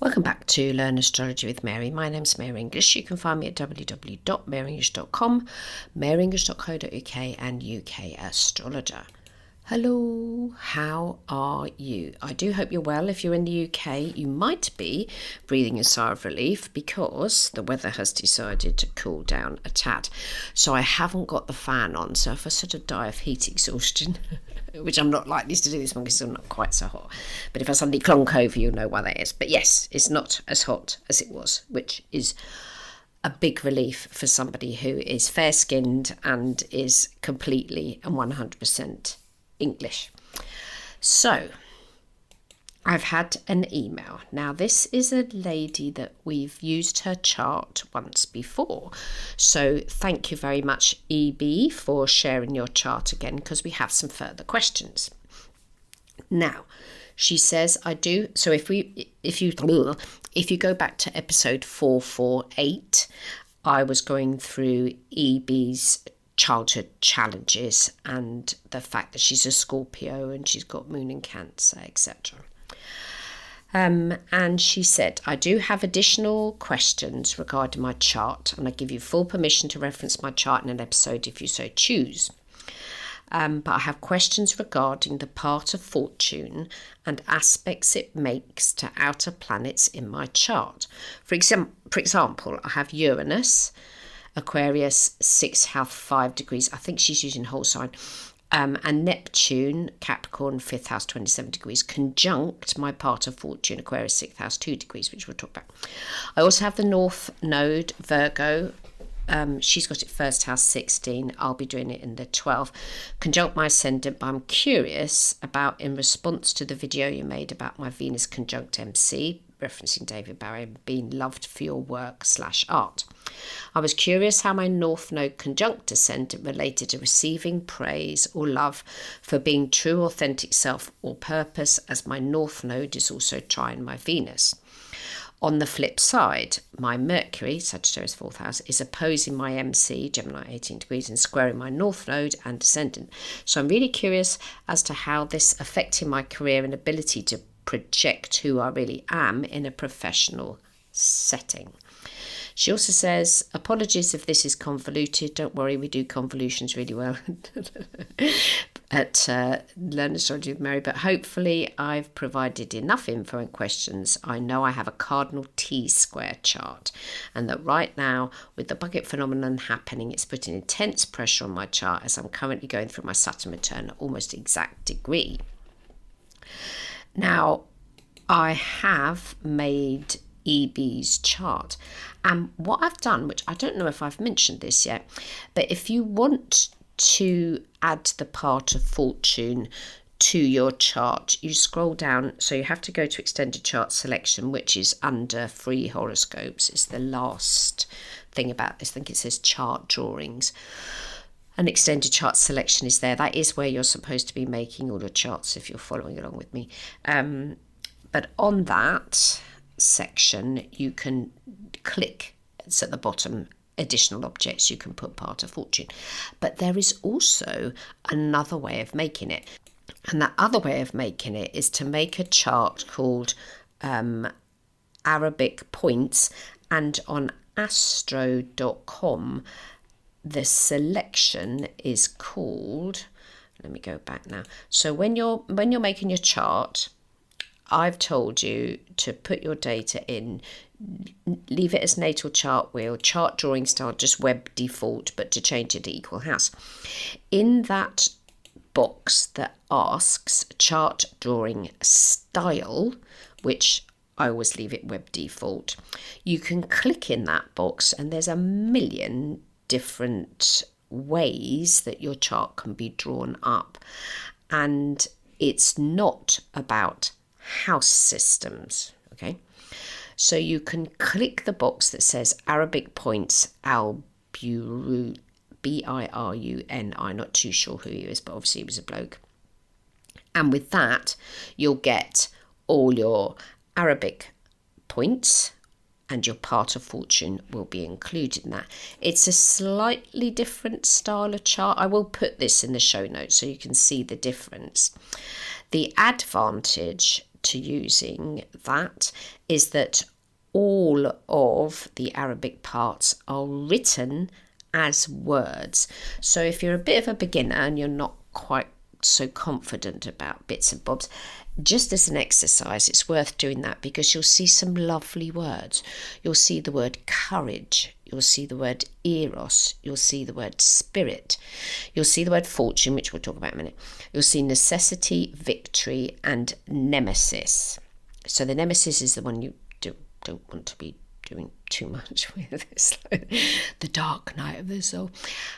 Welcome back to Learn Astrology with Mary. My name's Mary English. You can find me at www.maryenglish.com, maryenglish.co.uk and UK Astrologer. Hello, how are you? I do hope you're well. If you're in the UK, you might be breathing a sigh of relief because the weather has decided to cool down a tad. So I haven't got the fan on, so if I sort of die of heat exhaustion, which I'm not likely to do this one because it's not quite so hot, but if I suddenly clonk over, you'll know why that is. But yes, it's not as hot as it was, which is a big relief for somebody who is fair-skinned and is completely and 100% English. So I've had an email. Now this is a lady that we've used her chart once before. So thank you very much, EB, for sharing your chart again, because we have some further questions. Now, she says, I do. So if you go back to episode 448, I was going through EB's childhood challenges and the fact that she's a Scorpio and she's got moon in Cancer, etc. And she said, I do have additional questions regarding my chart, and I give you full permission to reference my chart in an episode if you so choose. But I have questions regarding the part of fortune and aspects it makes to outer planets in my chart. For example, I have Uranus, Aquarius, 6th house, 5 degrees. I think she's using whole sign. And Neptune, Capricorn, 5th house, 27 degrees, conjunct my part of fortune, Aquarius, 6th house, 2 degrees, which we'll talk about. I also have the North Node, Virgo. She's got it 1st house, 16. I'll be doing it in the 12th. Conjunct my ascendant, but I'm curious about, in response to the video you made about my Venus conjunct MC, referencing David Bowie, being loved for your work / art. I was curious how my North Node conjunct ascendant related to receiving praise or love for being true, authentic self or purpose, as my North Node is also trying my Venus. On the flip side, my Mercury, Sagittarius 4th house, is opposing my MC, Gemini 18 degrees, and squaring my North Node and Ascendant. So I'm really curious as to how this affecting my career and ability to project who I really am in a professional setting. She also says, apologies if this is convoluted. Don't worry, we do convolutions really well at Learn Astrology with Mary, but hopefully I've provided enough info and questions. I know I have a cardinal T-square chart, and that right now, with the bucket phenomenon happening, it's putting intense pressure on my chart as I'm currently going through my Saturn return at almost exact degree. Now, I have made EB's chart, and what I've done, which I don't know if I've mentioned this yet, but if you want to add the part of fortune to your chart, you scroll down, so you have to go to extended chart selection, which is under free horoscopes. It's the last thing about this. I think it says chart drawings. An extended chart selection is there. That is where you're supposed to be making all your charts if you're following along with me. But on that section, you can click, it's at the bottom, additional objects. You can put part of fortune. But there is also another way of making it. And that other way of making it is to make a chart called Arabic points. And on astro.com, the selection is called, let me go back now. So when you're making your chart, I've told you to put your data in, leave it as natal chart wheel, chart drawing style, just web default, but to change it to equal house. In that box that asks chart drawing style, which I always leave it web default, you can click in that box and there's a million different ways that your chart can be drawn up. And it's not about house systems, okay? So you can click the box that says Arabic points Biruni, not too sure who he is, but obviously he was a bloke. And with that, you'll get all your Arabic points, and your part of fortune will be included in that. It's a slightly different style of chart. I will put this in the show notes so you can see the difference. The advantage to using that is that all of the Arabic parts are written as words. So if you're a bit of a beginner and you're not quite so confident about bits and bobs, just as an exercise, it's worth doing that, because you'll see some lovely words. You'll see the word courage, you'll see the word eros, you'll see the word spirit, you'll see the word fortune, which we'll talk about in a minute. You'll see necessity, victory, and nemesis. So the nemesis is the one you don't want to be doing too much with. It's like the dark night of the soul.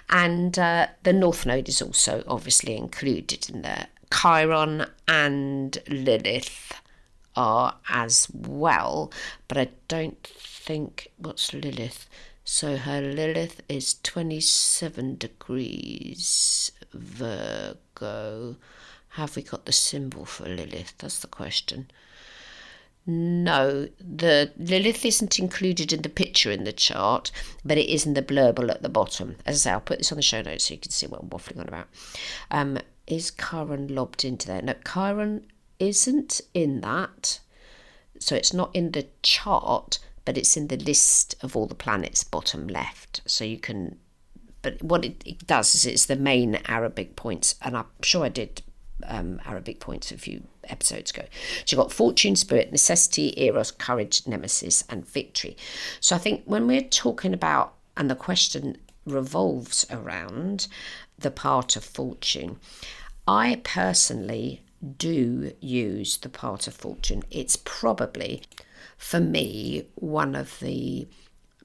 And the North Node is also obviously included in there. Chiron and Lilith are as well, but I don't think, what's Lilith? So her Lilith is 27 degrees Virgo. Have we got the symbol for Lilith? That's the question. No, the Lilith isn't included in the picture in the chart, but it is in the blurble at the bottom. As I say, I'll put this on the show notes so you can see what I'm waffling on about. Is Chiron lobbed into there? No, Chiron isn't in that. So it's not in the chart, but it's in the list of all the planets, bottom left. So you can, but what it does is it's the main Arabic points, and I'm sure I did Arabic points a few episodes ago. So you've got fortune, spirit, necessity, eros, courage, nemesis, and victory. So I think when we're talking about, and the question revolves around the part of fortune, I personally do use the part of fortune. It's probably, for me, one of the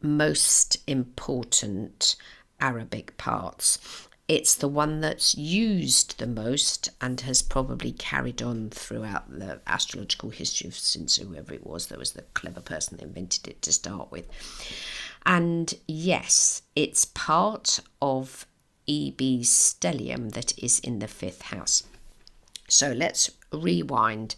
most important Arabic parts. It's the one that's used the most and has probably carried on throughout the astrological history since whoever it was that was the clever person that invented it to start with. And yes, it's part of EB's stellium that is in the 5th house. So let's rewind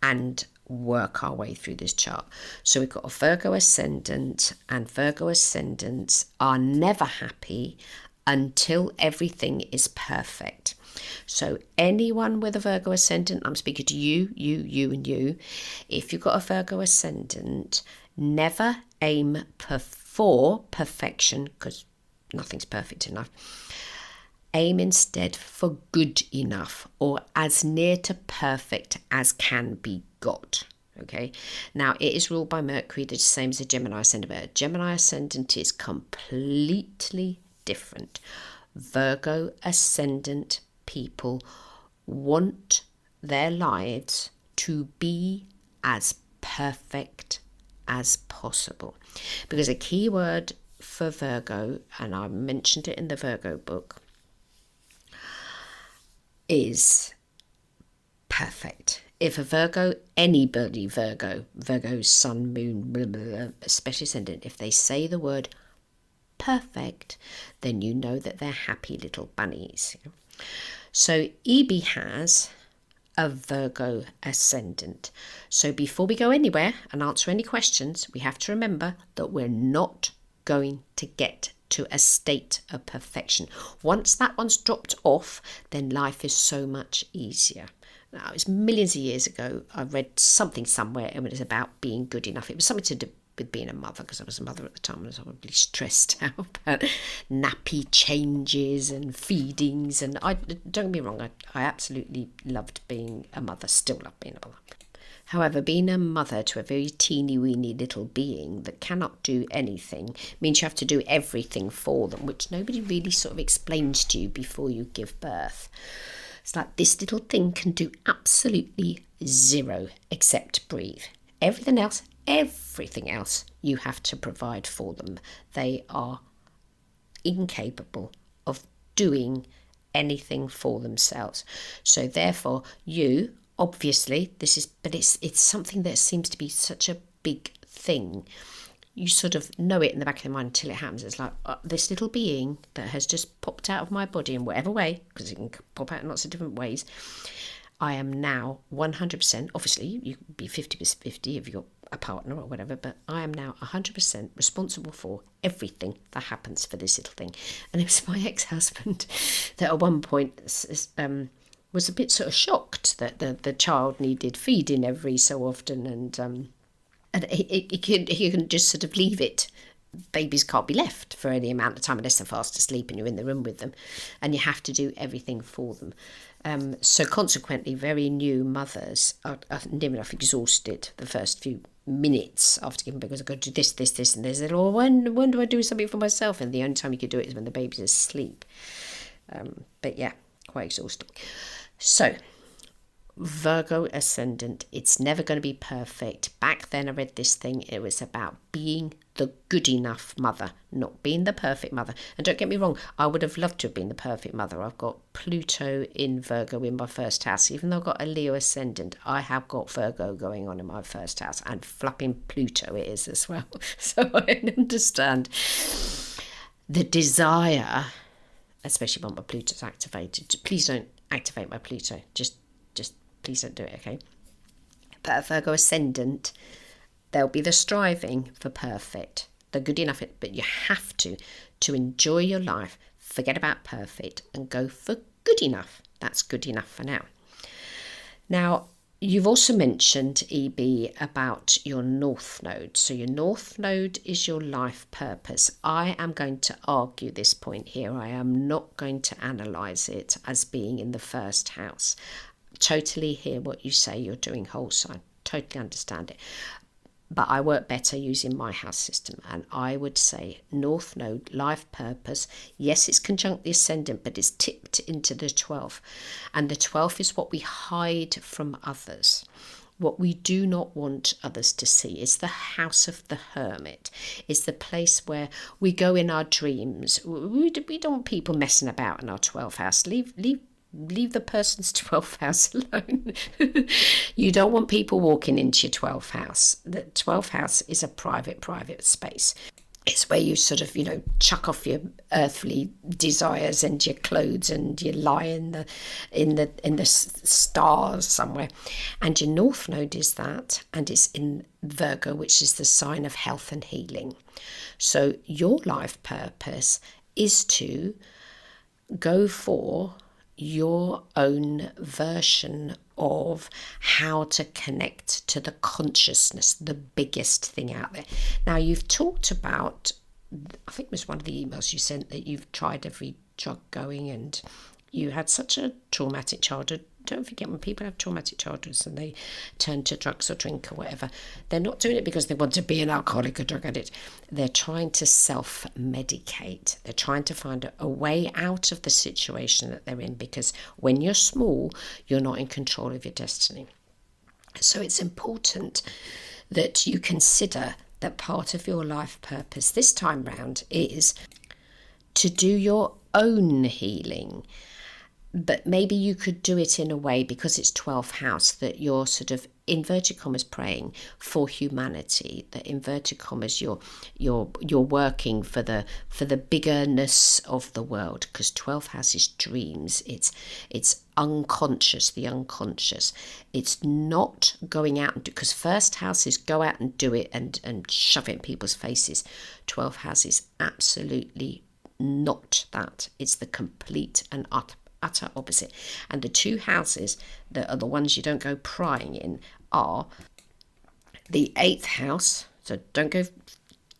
and work our way through this chart. So we've got a Virgo ascendant, and Virgo ascendants are never happy until everything is perfect. So anyone with a Virgo ascendant, I'm speaking to you, and you. If you've got a Virgo ascendant, never aim for perfection, because nothing's perfect enough. Aim instead for good enough, or as near to perfect as can be got. Okay, now it is ruled by Mercury, the same as a Gemini ascendant, but a Gemini ascendant is completely different. Virgo ascendant people want their lives to be as perfect as possible, because a key word for Virgo, and I mentioned it in the Virgo book, is perfect. If a Virgo, anybody Virgo, sun, moon, blah, blah, blah, especially ascendant, if they say the word perfect, then you know that they're happy little bunnies. So EB has a Virgo ascendant. So before we go anywhere and answer any questions, we have to remember that we're not going to get to a state of perfection. Once that one's dropped off, then life is so much easier. Now, it was millions of years ago, I read something somewhere, and it was about being good enough. It was something to do with being a mother, because I was a mother at the time and I was probably stressed out about nappy changes and feedings. And I don't get me wrong, I absolutely loved being a mother, still love being a mother. However, being a mother to a very teeny-weeny little being that cannot do anything means you have to do everything for them, which nobody really sort of explains to you before you give birth. It's like this little thing can do absolutely zero except breathe. Everything else, you have to provide for them. They are incapable of doing anything for themselves. So therefore, you, obviously, it's something that seems to be such a big thing. You sort of know it in the back of your mind until it happens. It's like this little being that has just popped out of my body in whatever way, because it can pop out in lots of different ways. I am now 100%, obviously you could be 50% if you've got a partner or whatever, but I am now 100% responsible for everything that happens for this little thing. And it was my ex-husband that at one point was a bit sort of shocked that the child needed feeding every so often, and he can just sort of leave it. Babies can't be left for any amount of time unless they're fast asleep and you're in the room with them, and you have to do everything for them. So consequently, very new mothers are near enough exhausted the first few minutes after giving, because I've got to do this, and this. Or when do I do something for myself? And the only time you could do it is when the baby's asleep. But yeah, quite exhausting. So, Virgo ascendant, it's never going to be perfect. Back then I read this thing, it was about being the good enough mother, not being the perfect mother. And don't get me wrong, I would have loved to have been the perfect mother. I've got Pluto in Virgo in my first house. Even though I've got a Leo ascendant, I have got Virgo going on in my first house, and flapping Pluto it is as well. So I understand the desire, especially when my Pluto's activated. Please don't activate my Pluto. Just please don't do it, okay? But a Virgo ascendant, there'll be the striving for perfect, the good enough, but you have to enjoy your life, forget about perfect, and go for good enough. That's good enough for now. Now, you've also mentioned, EB, about your North Node. So your North Node is your life purpose. I am going to argue this point here. I am not going to analyse it as being in the first house. Totally hear what you say, you're doing whole sign. Totally understand it. But I work better using my house system, and I would say North Node, life purpose. Yes, it's conjunct the ascendant, but it's tipped into the 12th. And the 12th is what we hide from others. What we do not want others to see. It's the house of the hermit. It's the place where we go in our dreams. We don't want people messing about in our 12th house. Leave the person's 12th house alone. You don't want people walking into your 12th house. The 12th house is a private space. It's where you sort of, chuck off your earthly desires and your clothes, and you lie in the stars somewhere. And your North Node is that, and it's in Virgo, which is the sign of health and healing. So your life purpose is to go for your own version of how to connect to the consciousness, the biggest thing out there. Now, you've talked about, I think it was one of the emails you sent, that you've tried every drug going, and you had such a traumatic childhood. Don't forget, when people have traumatic childhoods and they turn to drugs or drink or whatever, they're not doing it because they want to be an alcoholic or drug addict. They're trying to self-medicate. They're trying to find a way out of the situation that they're in, because when you're small, you're not in control of your destiny. So it's important that you consider that part of your life purpose this time round is to do your own healing. But maybe you could do it in a way, because it's 12th house, that you're sort of, inverted commas, praying for humanity. That inverted commas, you're working for the biggerness of the world, because 12th house is dreams. It's unconscious, the unconscious. It's not going out and do, because first house is go out and do it and shove it in people's faces. 12th house is absolutely not that. It's the complete and utter opposite. And the two houses that are the ones you don't go prying in are the 8th house, so don't go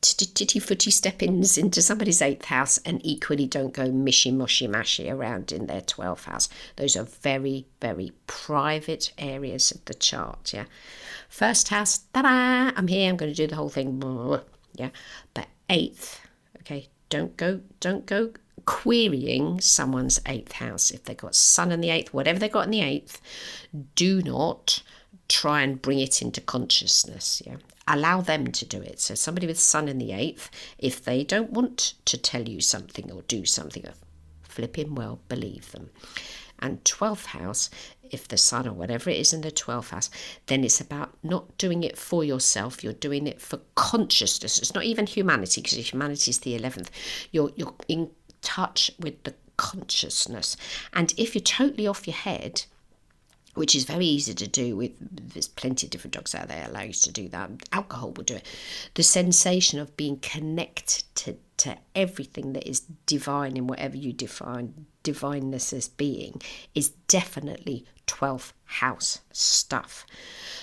titty-footy step-ins into somebody's 8th house, and equally don't go mishy-moshy-mashy around in their 12th house. Those are very, very private areas of the chart, yeah. First house, ta-da, I'm here, I'm going to do the whole thing, yeah. But 8th, okay, don't go querying someone's 8th house. If they've got Sun in the 8th, whatever they've got in the 8th, do not try and bring it into consciousness. Yeah, allow them to do it. So somebody with Sun in the 8th, if they don't want to tell you something or do something, flipping well, believe them. And 12th house, if the Sun or whatever it is in the 12th house, then it's about not doing it for yourself. You're doing it for consciousness. It's not even humanity, because humanity is the 11th. You're in touch with the consciousness. And if you're totally off your head, which is very easy to do, there's plenty of different drugs out there that allow you to do that. Alcohol will do it. The sensation of being connected to everything that is divine in whatever you define divineness as being is definitely 12th house stuff.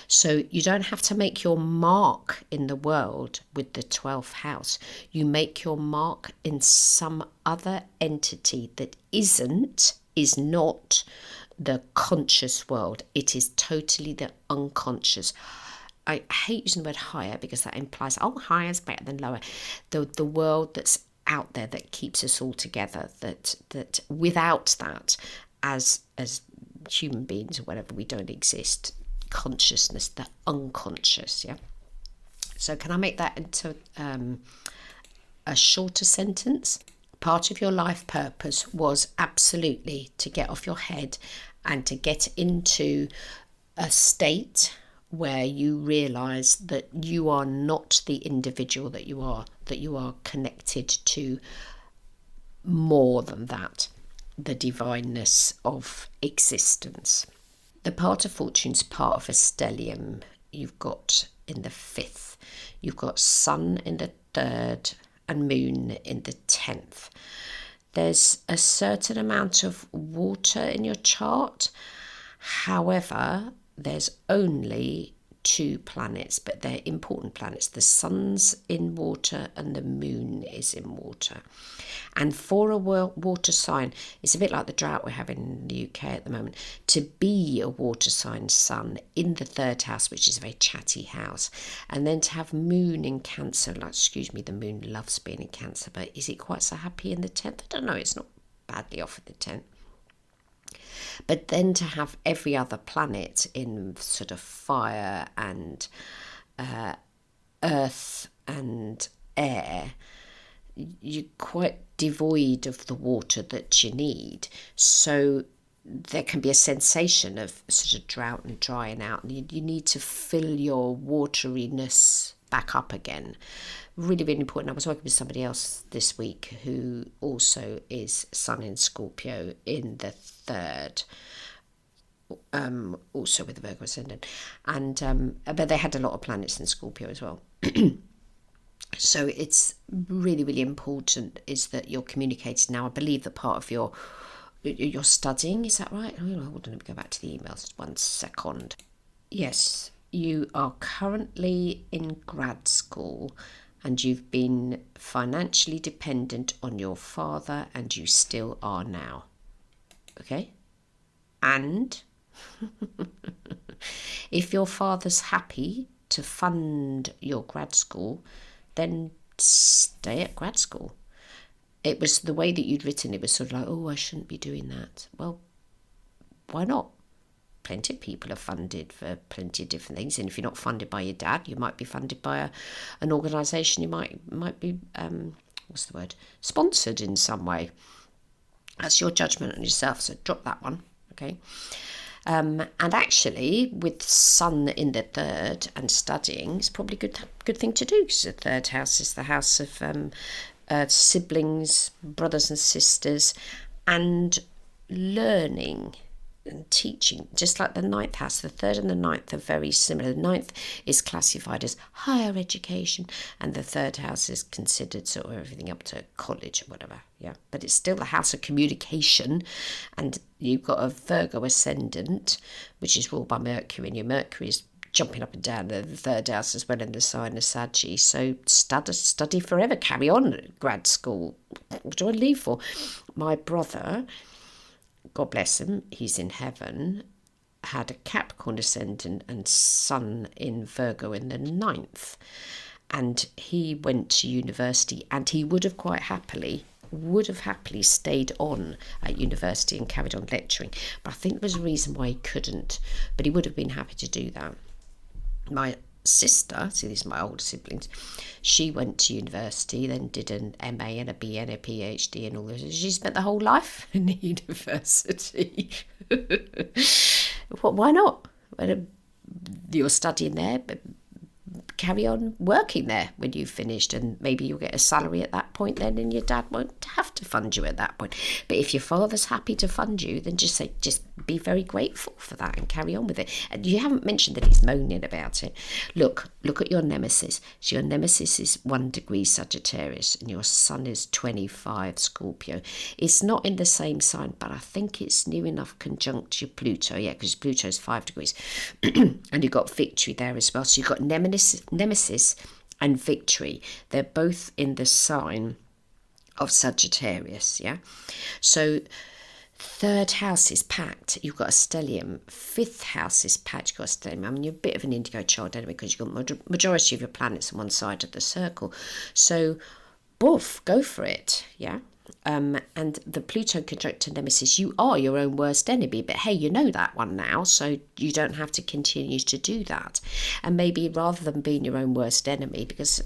So you don't have to make your mark in the world with the 12th house. You make your mark in some other entity that is not the conscious world. It is totally the unconscious. I hate using the word higher because that implies, higher is better than lower. The world that's out there that keeps us all together, that without that, as human beings or whatever, we don't exist. Consciousness, the unconscious, yeah. So can I make that into a shorter sentence? Part of your life purpose was absolutely to get off your head and to get into a state where you realise that you are not the individual that you are connected to more than that, the divineness of existence. The part of fortune's part of a stellium you've got in the 5th. You've got sun in the 3rd and moon in the 10th. There's a certain amount of water in your chart. However, there's only 2 planets, but they're important planets. The sun's in water and the moon is in water. And for a water sign, it's a bit like the drought we're having in the UK at the moment, to be a water sign sun in the 3rd house, which is a very chatty house, and then to have moon in Cancer, the moon loves being in Cancer, but is it quite so happy in the 10th? I don't know, it's not badly off at the 10th. But then to have every other planet in sort of fire and earth and air, you're quite devoid of the water that you need. So there can be a sensation of sort of drought and drying out. And you need to fill your wateriness back up again. Really, really important. I was working with somebody else this week who also is Sun in Scorpio in the 3rd, also with the Virgo ascendant, and but they had a lot of planets in Scorpio as well. So it's really, really important is that you're communicating. Now, I believe that part of you're studying, is that right? Hold on, let me go back to the emails 1 second. Yes, you are currently in grad school and you've been financially dependent on your father, and you still are now. Okay? And if your father's happy to fund your grad school, then stay at grad school. It was the way that you'd written, it was sort of like, I shouldn't be doing that. Well, why not? Plenty of people are funded for plenty of different things, and if you're not funded by your dad, you might be funded by an organisation. You might be sponsored in some way. That's your judgment on yourself, so drop that one, okay? And actually, with sun in the 3rd and studying, it's probably a good thing to do, because the 3rd house is the house of siblings, brothers and sisters, and learning and teaching, just like the 9th house. The 3rd and the 9th are very similar. The 9th is classified as higher education, and the 3rd house is considered sort of everything up to college or whatever, yeah. But it's still the house of communication, and you've got a Virgo ascendant, which is ruled by Mercury, and your Mercury is jumping up and down the 3rd house as well in the sign of Sagittarius. So study forever, carry on at grad school. What do I leave for? My brother, God bless him, he's in heaven, had a Capricorn ascendant and sun in Virgo in the 9th. And he went to university, and he would have happily stayed on at university and carried on lecturing. But I think there was a reason why he couldn't, but he would have been happy to do that. My sister, so these are my older siblings, she went to university, then did an MA and a B and a PhD and all this. She spent the whole life in the university. Why not? You're studying there, but carry on working there when you've finished, and maybe you'll get a salary at that point then, and your dad won't have to fund you at that point. But if your father's happy to fund you, then just be very grateful for that and carry on with it. And you haven't mentioned that he's moaning about it. Look at your nemesis. So your nemesis is 1 degree Sagittarius and your sun is 25 Scorpio. It's not in the same sign, but I think it's near enough conjunct your Pluto. Yeah, because Pluto's 5 degrees. And you've got victory there as well. So you've got nemesis and victory. They're both in the sign of Sagittarius, yeah? So 3rd house is packed. You've got a stellium. 5th house is packed. You've got a stellium. I mean, you're a bit of an indigo child anyway, because you've got majority of your planets on one side of the circle. So, boof, go for it, yeah? And the Pluto conjunct nemesis, you are your own worst enemy, but hey, you know that one now, so you don't have to continue to do that. And maybe rather than being your own worst enemy, because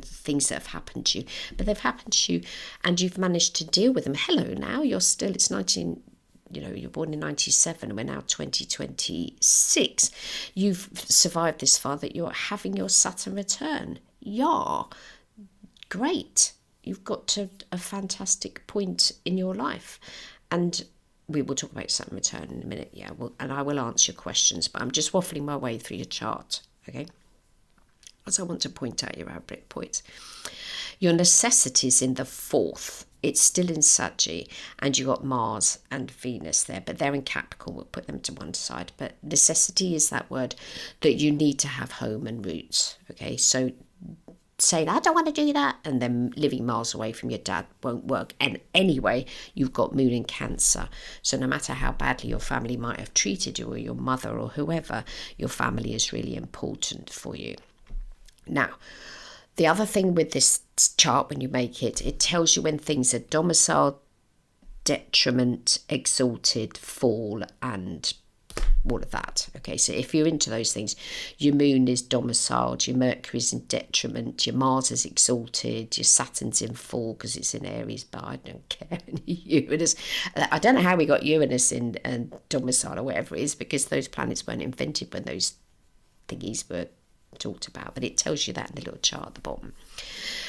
things that have happened to you, but they've happened to you and you've managed to deal with them. Hello, now it's 19, you're born in 97, we're now 2026. You've survived this far, that you're having your Saturn return. Yeah, great. You've got to a fantastic point in your life. And we will talk about Saturn return in a minute, yeah. And I will answer your questions, but I'm just waffling my way through your chart, okay? As I want to point out your outbreak points. Your necessities in the 4th. It's still in Saggy, and you got Mars and Venus there, but they're in Capricorn. We'll put them to one side. But necessity is that word that you need to have home and roots, okay? So saying, I don't want to do that, and then living miles away from your dad won't work. And anyway, you've got Moon in Cancer. So no matter how badly your family might have treated you, or your mother or whoever, your family is really important for you. Now, the other thing with this chart, when you make it, it tells you when things are domiciled, detriment, exalted, fall, and all of that. Okay, so if you're into those things, your moon is domiciled, your Mercury's in detriment, your Mars is exalted, your Saturn's in fall because it's in Aries, but I don't care. Uranus, I don't know how we got Uranus in domicile or whatever it is, because those planets weren't invented when those thingies were talked about, but it tells you that in the little chart at the bottom.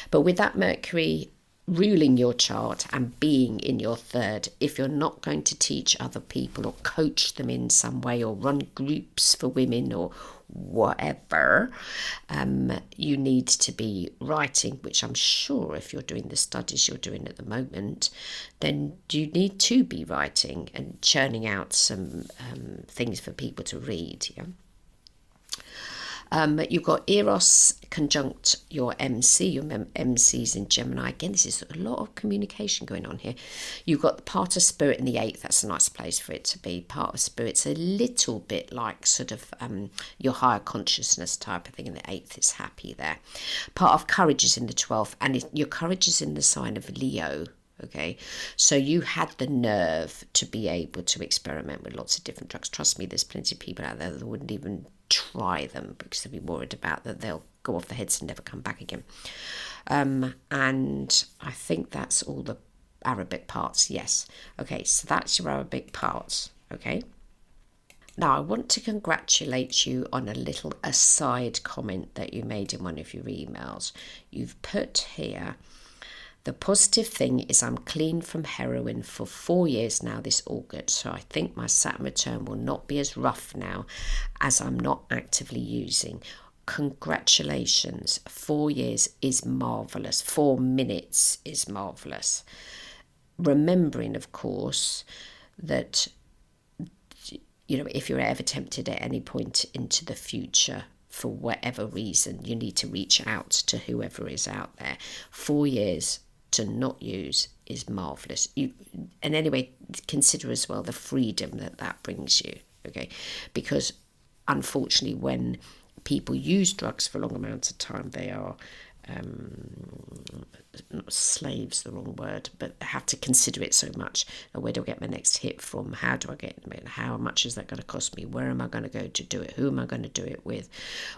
But with that Mercury ruling your chart and being in your 3rd, if you're not going to teach other people or coach them in some way or run groups for women or whatever, you need to be writing, which I'm sure if you're doing the studies you're doing at the moment, then you need to be writing and churning out some things for people to read, yeah. You've got Eros conjunct your MC. Your MC's in Gemini. Again, this is a lot of communication going on here. You've got the part of spirit in the 8th. That's a nice place for it to be. Part of spirit's a little bit like sort of your higher consciousness type of thing. In the 8th, it's happy there. Part of courage is in the 12th. And your courage is in the sign of Leo. Okay, so you had the nerve to be able to experiment with lots of different drugs. Trust me, there's plenty of people out there that wouldn't even try them because they'll be worried about that they'll go off their heads and never come back again. And I think that's all the Arabic parts. Yes. Okay, so that's your Arabic parts. Okay. Now, I want to congratulate you on a little aside comment that you made in one of your emails. You've put here, the positive thing is I'm clean from heroin for 4 years now this August, so I think my Saturn return will not be as rough now as I'm not actively using. Congratulations, 4 years is marvellous. 4 minutes is marvellous. Remembering, of course, that, if you're ever tempted at any point into the future, for whatever reason, you need to reach out to whoever is out there. 4 years to not use is marvellous. And anyway, consider as well the freedom that brings you, okay? Because unfortunately, when people use drugs for long amounts of time, they are not slaves, the wrong word, but have to consider it so much. Where do I get my next hit from? How do I get it? How much is that going to cost me? Where am I going to go to do it? Who am I going to do it with?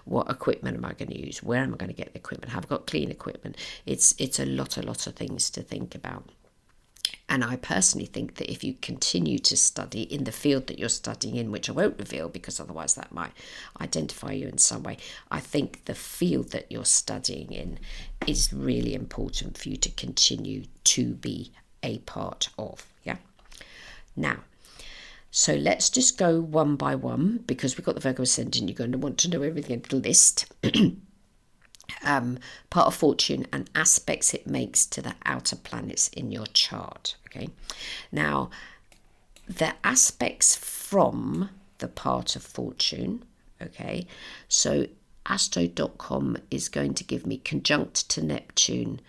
What equipment am I going to use? Where am I going to get the equipment? Have I got clean equipment? It's a lot of things to think about. And I personally think that if you continue to study in the field that you're studying in, which I won't reveal because otherwise that might identify you in some way, I think the field that you're studying in is really important for you to continue to be a part of. Yeah. Now, so let's just go one by one, because we've got the Virgo ascendant. You're going to want to know everything in the list. Part of fortune and aspects it makes to the outer planets in your chart. Okay, now the aspects from the part of fortune. Okay, so astro.com is going to give me conjunct to Neptune,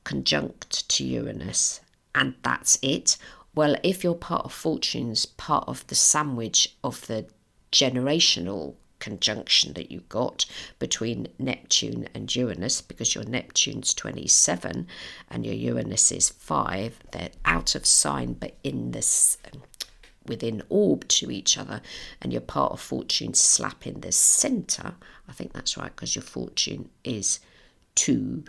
conjunct to Uranus, and that's it. Well, if your part of fortune's part of the sandwich of the generational conjunction that you got between Neptune and Uranus, because your Neptune's 27 and your Uranus is 5, they're out of sign but in this within orb to each other, and your part of fortune slap in the center. I think that's right, because your fortune is 2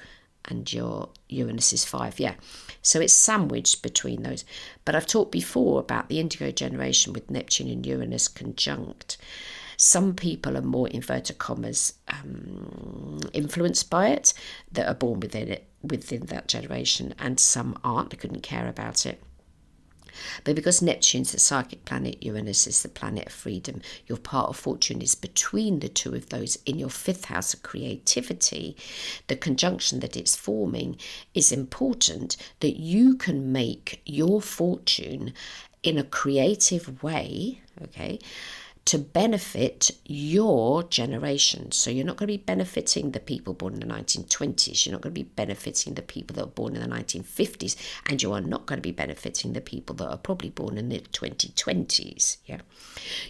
and your Uranus is 5, yeah. So it's sandwiched between those. But I've talked before about the indigo generation with Neptune and Uranus conjunct. Some people are more, inverted commas, influenced by it, that are born within that generation, and some aren't. They couldn't care about it. But because Neptune's the psychic planet, Uranus is the planet of freedom, your part of fortune is between the two of those in your 5th house of creativity. The conjunction that it's forming is important, that you can make your fortune in a creative way, okay, to benefit your generation. So you're not going to be benefiting the people born in the 1920s. You're not going to be benefiting the people that are born in the 1950s. And you are not going to be benefiting the people that are probably born in the 2020s. Yeah,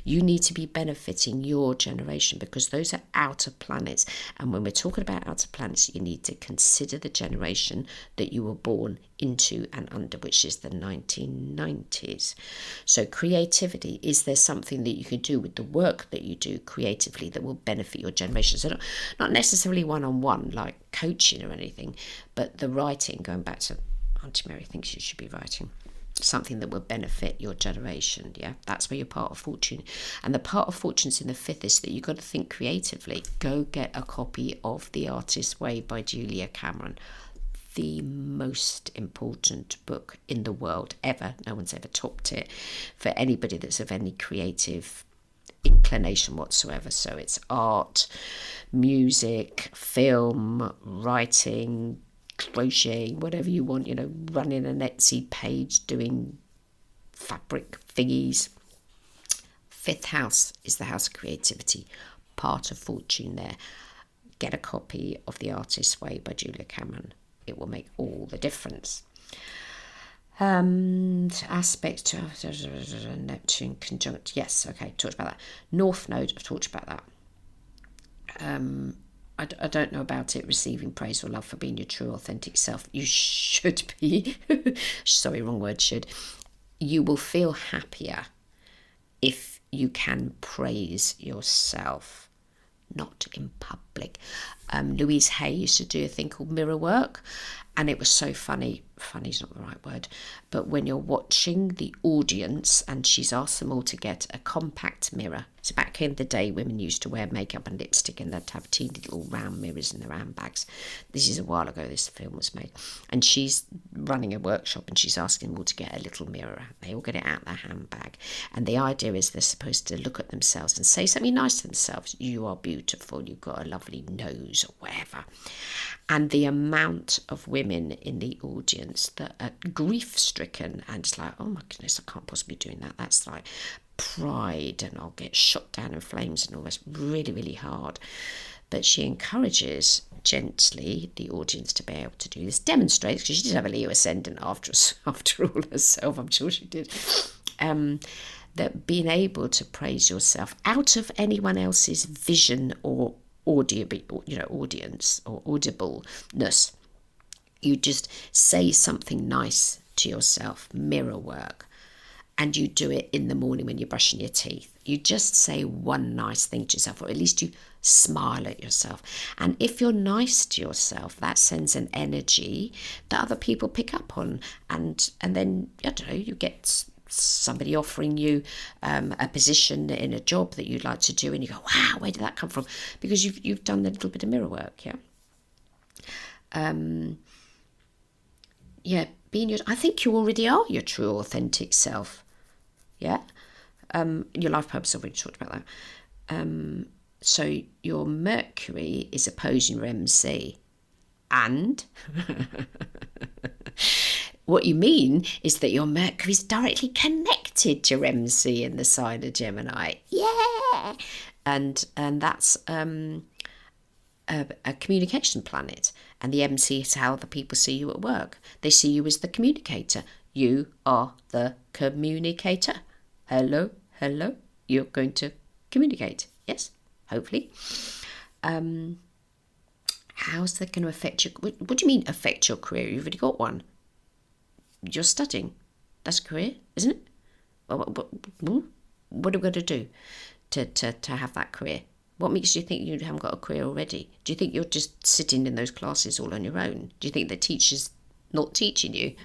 you need to be benefiting your generation, because those are outer planets. And when we're talking about outer planets, you need to consider the generation that you were born into and under, which is the 1990s. So creativity, is there something that you can do with the work that you do creatively that will benefit your generation? So not necessarily one-on-one like coaching or anything, but the writing, going back to Auntie Mary thinks you should be writing something that will benefit your generation. Yeah, that's where your part of fortune, and the part of fortune's in the 5th, is that you've got to think creatively. Go get a copy of The Artist's Way by Julia Cameron. The most important book in the world ever. No one's ever topped it for anybody that's of any creative inclination whatsoever. So it's art, music, film, writing, crocheting, whatever you want, running an Etsy page, doing fabric thingies. 5th house is the house of creativity, part of fortune there. Get a copy of The Artist's Way by Julia Cameron. It will make all the difference. Aspects to Neptune conjunct. Yes, okay, talked about that. North Node, I've talked about that. I don't know about it receiving praise or love for being your true, authentic self. You should be. Sorry, wrong word, should. You will feel happier if you can praise yourself, not in public. Louise Hay used to do a thing called mirror work, and it was so funny. Funny's not the right word, but when you're watching the audience and she's asked them all to get a compact mirror. So back in the day, women used to wear makeup and lipstick, and they'd have teeny little round mirrors in their handbags. This is a while ago this film was made, and she's running a workshop and she's asking them all to get a little mirror. They all get it out of their handbag, and the idea is they're supposed to look at themselves and say something nice to themselves. You are beautiful, you've got a lovely nose, or whatever. And the amount of women in the audience that are grief-stricken and it's like, oh my goodness, I can't possibly be doing that. That's like pride, and I'll get shot down in flames and all this, really, really hard. But she encourages gently the audience to be able to do this, demonstrates, because she did have a Leo ascendant after all herself, I'm sure she did, that being able to praise yourself out of anyone else's vision or audience or audibleness. You just say something nice to yourself, mirror work, and you do it in the morning when you're brushing your teeth. You just say one nice thing to yourself, or at least you Smile at yourself. And if you're nice to yourself, that sends an energy that other people pick up on. And then, I don't know, you get somebody offering you a position in a job that you'd like to do, and you go, wow, where did that come from? Because you've done a little bit of mirror work, yeah. I think you already are your true, authentic self, yeah. Your life purpose, I've already talked about that. So your Mercury is opposing your MC, and what you mean is that your Mercury is directly connected to your MC in the sign of Gemini. Yeah, and that's a communication planet, and the MC is how the people see you at work. They see you as the communicator. You are the communicator. Hello, you're going to communicate. Yes, hopefully. How's that going to affect you? What do you mean affect your career? You've already got one. You're studying. That's a career, isn't it? What are we going to do to have that career? What makes you think you haven't got a career already? Do you think you're just sitting in those classes all on your own? Do you think the teacher's not teaching you?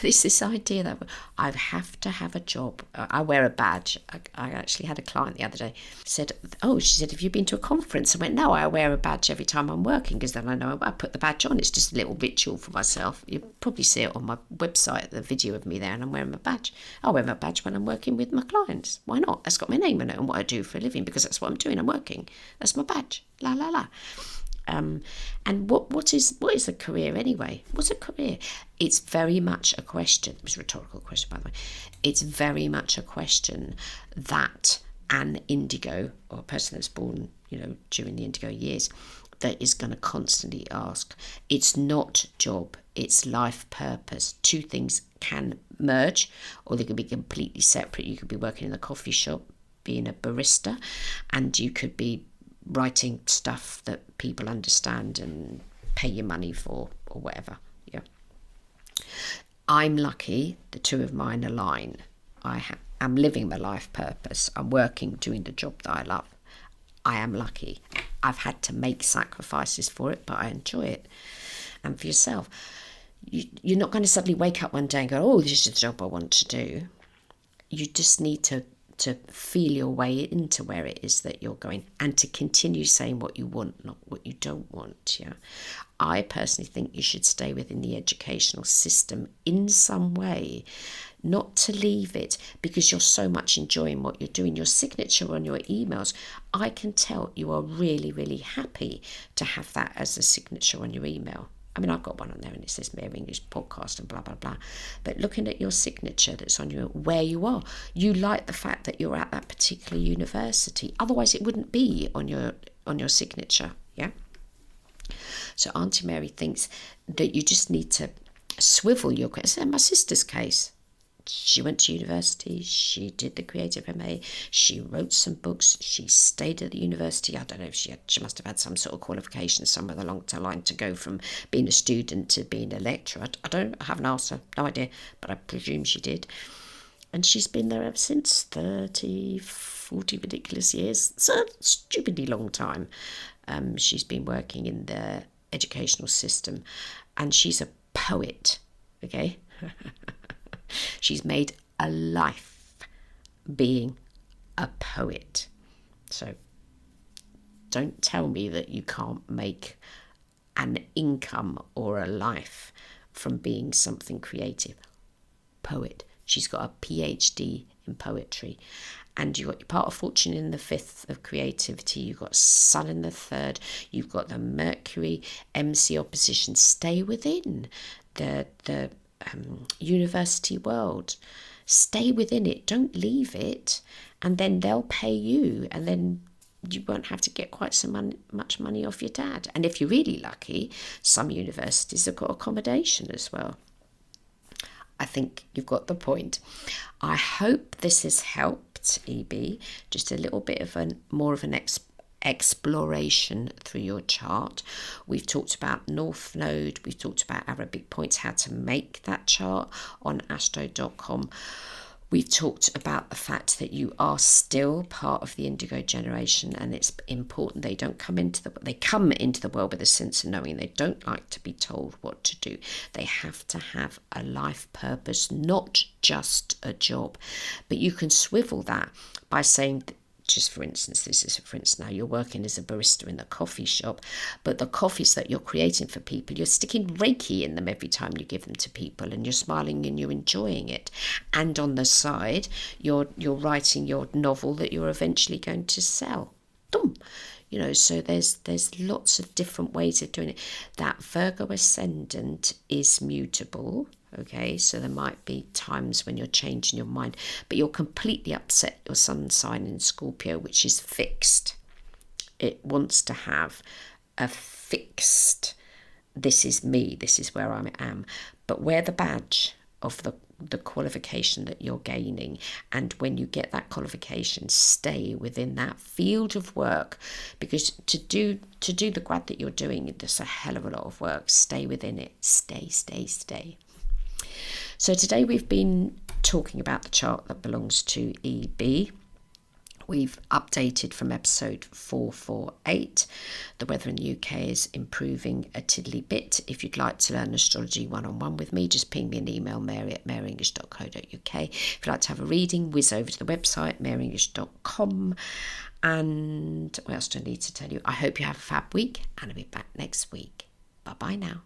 There's this idea that I have to have a job. I wear a badge. I actually had a client the other day said, she said, have you been to a conference? I went, no, I wear a badge every time I'm working, because then I know I put the badge on. It's just a little ritual for myself. You probably see it on my website, the video of me there, and I'm wearing my badge. I wear my badge when I'm working with my clients. Why not? That's got my name on it and what I do for a living, because that's what I'm doing. I'm working. That's my badge. La la la. And what is a career anyway? What's a career? It's very much a question. It was a rhetorical question, by the way. It's very much a question that an indigo, or a person that's born, during the indigo years, that is going to constantly ask. It's not job, it's life purpose. Two things can merge, or they can be completely separate. You could be working in a coffee shop, being a barista, and you could be writing stuff that people understand and pay you money for, or whatever. Yeah, I'm lucky the two of mine align. I'm living my life purpose. I'm working, doing the job that I love. I am lucky. I've had to make sacrifices for it, but I enjoy it. And for yourself, you're not going to suddenly wake up one day and go, oh, this is the job I want to do. You just need to feel your way into where it is that you're going, and to continue saying what you want, not what you don't want. Yeah, I personally think you should stay within the educational system in some way, not to leave it, because you're so much enjoying what you're doing. Your signature on your emails, I can tell you are really, really happy to have that as a signature on your email. I mean, I've got one on there and it says Mary English Podcast and blah, blah, blah. But looking at your signature that's on where you are, you like the fact that you're at that particular university. Otherwise, it wouldn't be on your signature, yeah? So Auntie Mary thinks that you just need to swivel your... It's in my sister's case. She went to university, she did the creative MA, she wrote some books, she stayed at the university. I don't know if she must have had some sort of qualification somewhere along the line to go from being a student to being a lecturer. I haven't asked her, no idea, but I presume she did. And she's been there ever since, 30, 40 ridiculous years. It's a stupidly long time. She's been working in the educational system, and she's a poet, okay? She's made a life being a poet. So don't tell me that you can't make an income or a life from being something creative. Poet. She's got a PhD in poetry. And you've got your part of fortune in the 5th of creativity. You've got Sun in the 3rd. You've got the Mercury MC opposition. Stay within the university world. Stay within it, don't leave it, and then they'll pay you, and then you won't have to get quite so much money off your dad. And if you're really lucky, some universities have got accommodation as well. I think you've got the point. I hope this has helped, EB, just a little bit of more of an exploration through your chart. We've talked about North Node, we've talked about Arabic points, how to make that chart on astro.com. We've talked about the fact that you are still part of the indigo generation, and it's important they come into the world with a sense of knowing. They don't like to be told what to do. They have to have a life purpose, not just a job. But you can swivel that by saying, just for instance, now you're working as a barista in the coffee shop, but the coffees that you're creating for people, you're sticking Reiki in them every time you give them to people, and you're smiling and you're enjoying it. And on the side, you're writing your novel that you're eventually going to sell. So there's lots of different ways of doing it. That Virgo ascendant is mutable. Okay, so there might be times when you're changing your mind, but you'll completely upset your sun sign in Scorpio, which is fixed. It wants to have a fixed, this is me, this is where I am. But wear the badge of the qualification that you're gaining, and when you get that qualification, stay within that field of work, because to do the grad that you're doing, there's a hell of a lot of work. Stay within it. Stay. So today we've been talking about the chart that belongs to EB. We've updated from episode 448. The weather in the UK is improving a tiddly bit. If you'd like to learn astrology one-on-one with me, just ping me an email, mary@maryenglish.co.uk. If you'd like to have a reading, whiz over to the website, maryenglish.com. And what else do I need to tell you? I hope you have a fab week, and I'll be back next week. Bye-bye now.